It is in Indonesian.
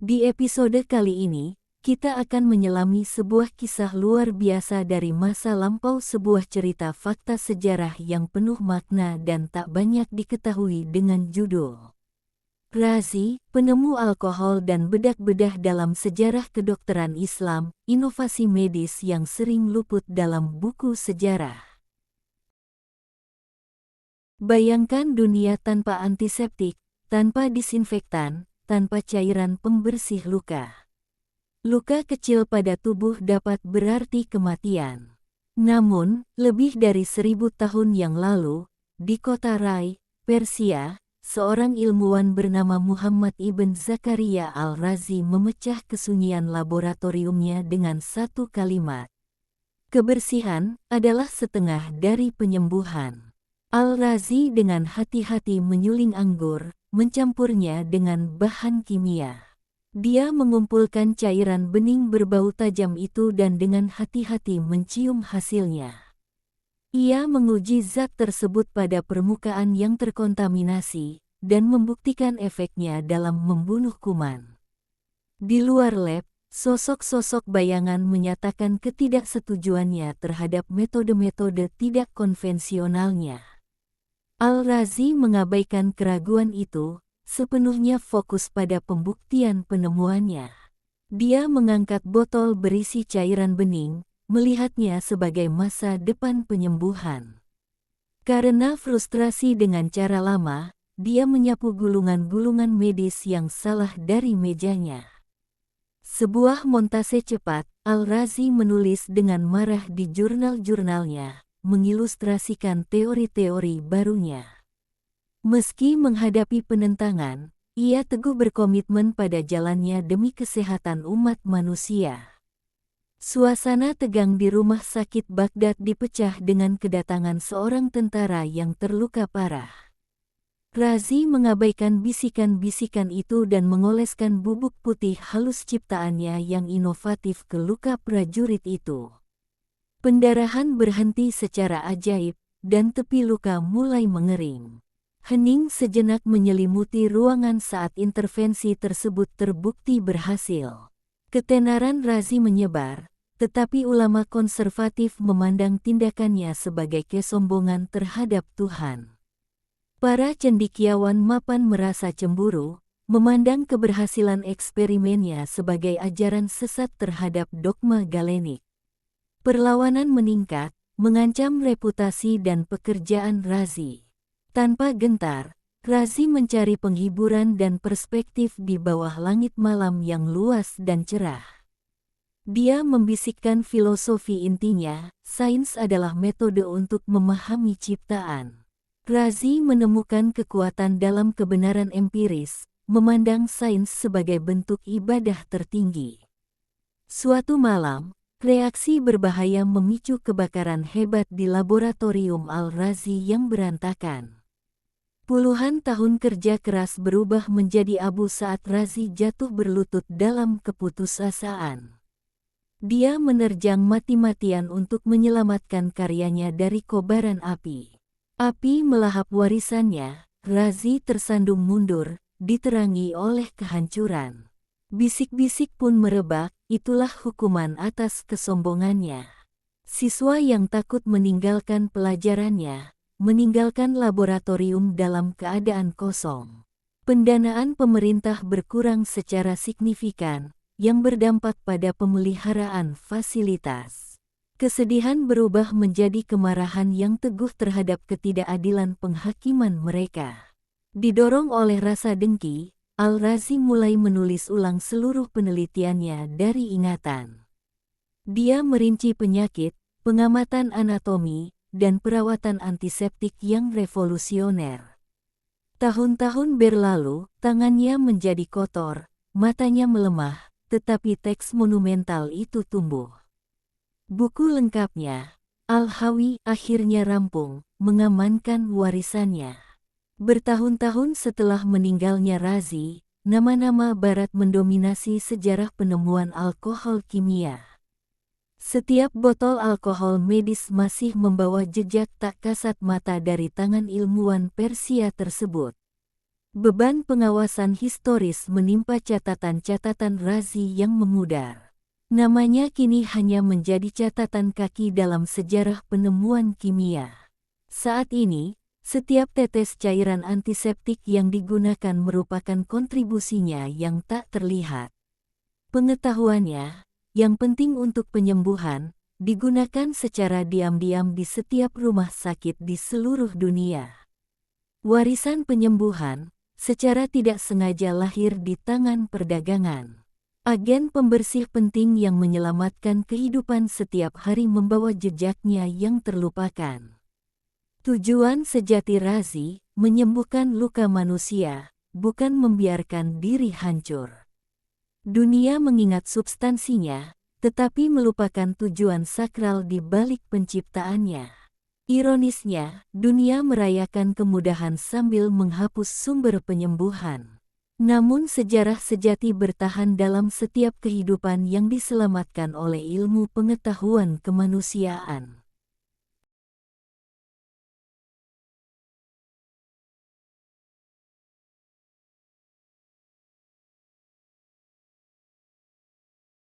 Di episode kali ini, kita akan menyelami sebuah kisah luar biasa dari masa lampau, sebuah cerita fakta sejarah yang penuh makna dan tak banyak diketahui dengan judul Razi, penemu alkohol dan bedak-bedah dalam sejarah kedokteran Islam, inovasi medis yang sering luput dalam buku sejarah. Bayangkan dunia tanpa antiseptik, tanpa disinfektan, tanpa cairan pembersih luka. Luka kecil pada tubuh dapat berarti kematian. Namun, lebih dari 1000 tahun yang lalu, di kota Rai, Persia, seorang ilmuwan bernama Muhammad ibn Zakaria al-Razi memecah kesunyian laboratoriumnya dengan satu kalimat. Kebersihan adalah setengah dari penyembuhan. Al-Razi dengan hati-hati menyuling anggur, mencampurnya dengan bahan kimia. Dia mengumpulkan cairan bening berbau tajam itu dan dengan hati-hati mencium hasilnya. Ia menguji zat tersebut pada permukaan yang terkontaminasi dan membuktikan efeknya dalam membunuh kuman. Di luar lab, sosok-sosok bayangan menyatakan ketidaksetujuannya terhadap metode-metode tidak konvensionalnya. Al-Razi mengabaikan keraguan itu, sepenuhnya fokus pada pembuktian penemuannya. Dia mengangkat botol berisi cairan bening, melihatnya sebagai masa depan penyembuhan. Karena frustrasi dengan cara lama, dia menyapu gulungan-gulungan medis yang salah dari mejanya. Sebuah montase cepat, Al-Razi menulis dengan marah di jurnal-jurnalnya, mengilustrasikan teori-teori barunya. Meski menghadapi penentangan, ia teguh berkomitmen pada jalannya demi kesehatan umat manusia. Suasana tegang di rumah sakit Baghdad dipecah dengan kedatangan seorang tentara yang terluka parah. Razi mengabaikan bisikan-bisikan itu dan mengoleskan bubuk putih halus ciptaannya yang inovatif ke luka prajurit itu. Pendarahan berhenti secara ajaib, dan tepi luka mulai mengering. Hening sejenak menyelimuti ruangan saat intervensi tersebut terbukti berhasil. Ketenaran Razi menyebar, tetapi ulama konservatif memandang tindakannya sebagai kesombongan terhadap Tuhan. Para cendekiawan mapan merasa cemburu, memandang keberhasilan eksperimennya sebagai ajaran sesat terhadap dogma Galenik. Perlawanan meningkat, mengancam reputasi dan pekerjaan Razi. Tanpa gentar, Razi mencari penghiburan dan perspektif di bawah langit malam yang luas dan cerah. Dia membisikkan filosofi intinya, sains adalah metode untuk memahami ciptaan. Razi menemukan kekuatan dalam kebenaran empiris, memandang sains sebagai bentuk ibadah tertinggi. Suatu malam, reaksi berbahaya memicu kebakaran hebat di laboratorium Al-Razi yang berantakan. Puluhan tahun kerja keras berubah menjadi abu saat Razi jatuh berlutut dalam keputusasaan. Dia menerjang mati-matian untuk menyelamatkan karyanya dari kobaran api. Api melahap warisannya, Razi tersandung mundur, diterangi oleh kehancuran. Bisik-bisik pun merebak, itulah hukuman atas kesombongannya. Siswa yang takut meninggalkan pelajarannya, meninggalkan laboratorium dalam keadaan kosong. Pendanaan pemerintah berkurang secara signifikan, yang berdampak pada pemeliharaan fasilitas. Kesedihan berubah menjadi kemarahan yang teguh terhadap ketidakadilan penghakiman mereka. Didorong oleh rasa dengki, Al-Razi mulai menulis ulang seluruh penelitiannya dari ingatan. Dia merinci penyakit, pengamatan anatomi, dan perawatan antiseptik yang revolusioner. Tahun-tahun berlalu, tangannya menjadi kotor, matanya melemah, tetapi teks monumental itu tumbuh. Buku lengkapnya, Al-Hawi, akhirnya rampung, mengamankan warisannya. Bertahun-tahun setelah meninggalnya Razi, nama-nama Barat mendominasi sejarah penemuan alkohol kimia. Setiap botol alkohol medis masih membawa jejak tak kasat mata dari tangan ilmuwan Persia tersebut. Beban pengawasan historis menimpa catatan-catatan Razi yang memudar. Namanya kini hanya menjadi catatan kaki dalam sejarah penemuan kimia. Saat ini, setiap tetes cairan antiseptik yang digunakan merupakan kontribusinya yang tak terlihat. Pengetahuannya, yang penting untuk penyembuhan, digunakan secara diam-diam di setiap rumah sakit di seluruh dunia. Warisan penyembuhan, secara tidak sengaja lahir di tangan perdagangan. Agen pembersih penting yang menyelamatkan kehidupan setiap hari membawa jejaknya yang terlupakan. Tujuan sejati Razi, menyembuhkan luka manusia, bukan membiarkan diri hancur. Dunia mengingat substansinya, tetapi melupakan tujuan sakral di balik penciptaannya. Ironisnya, dunia merayakan kemudahan sambil menghapus sumber penyembuhan. Namun sejarah sejati bertahan dalam setiap kehidupan yang diselamatkan oleh ilmu pengetahuan kemanusiaan.